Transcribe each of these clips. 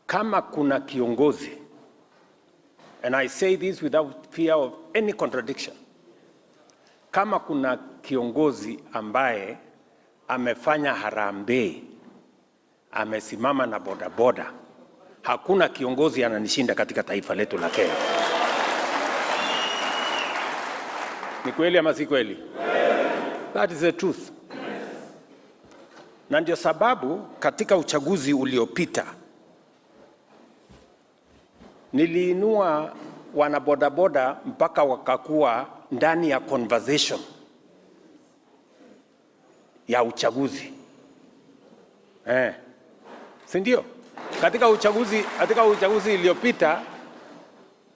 Kama kuna kiongozi, and I say this without fear of any contradiction, kama kuna kiongozi ambaye amefanya harambee, amesimama na bodaboda, hakuna kiongozi ananishinda katika taifa letu la Kenya. Ni kweli ama si kweli? That is the truth. Na ndio sababu katika uchaguzi uliopita niliinua wanabodaboda mpaka wakakuwa ndani ya conversation ya uchaguzi. Si ndio? Katika uchaguzi iliyopita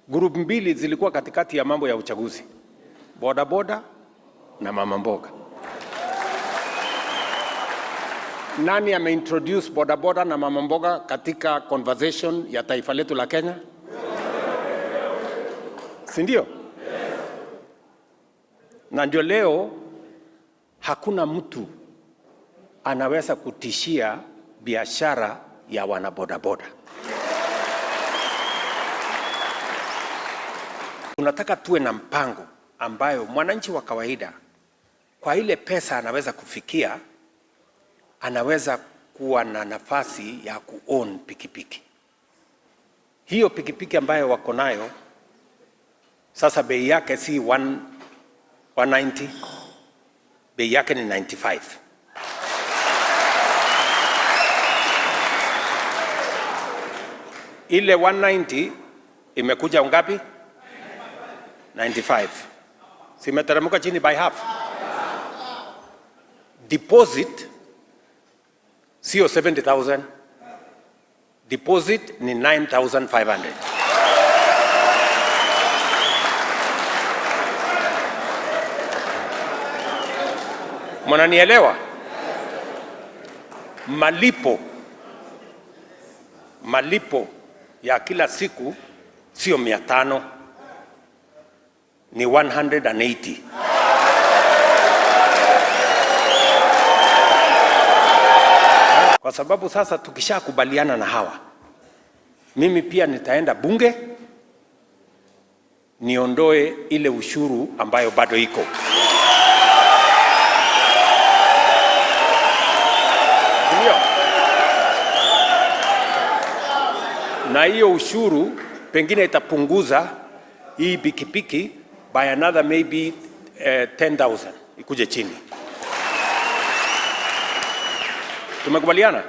group mbili zilikuwa katikati ya mambo ya uchaguzi. Bodaboda na mama mboga. Nani ameintroduce bodaboda na mama mboga katika conversation ya taifa letu la Kenya? Si ndio? Na ndio leo hakuna mtu anaweza kutishia biashara ya wanabodaboda. Tunataka tuwe na mpango ambayo mwananchi wa kawaida kwa ile pesa anaweza kufikia, anaweza kuwa na nafasi ya ku-own pikipiki. Hiyo pikipiki ambayo wako nayo sasa bei yake si 190, bei yake ni 95. Ile 190 imekuja ngapi? 95. Simeteremka chini by half. Deposit sio 70,000. Deposit ni 9,500. Mnanielewa? Malipo ya kila siku sio 500, ni 180. Kwa sababu sasa tukishakubaliana na hawa, mimi pia nitaenda bunge niondoe ile ushuru ambayo bado iko. Na hiyo ushuru pengine itapunguza hii pikipiki by another maybe 10,000 ikuje chini. Tumekubaliana?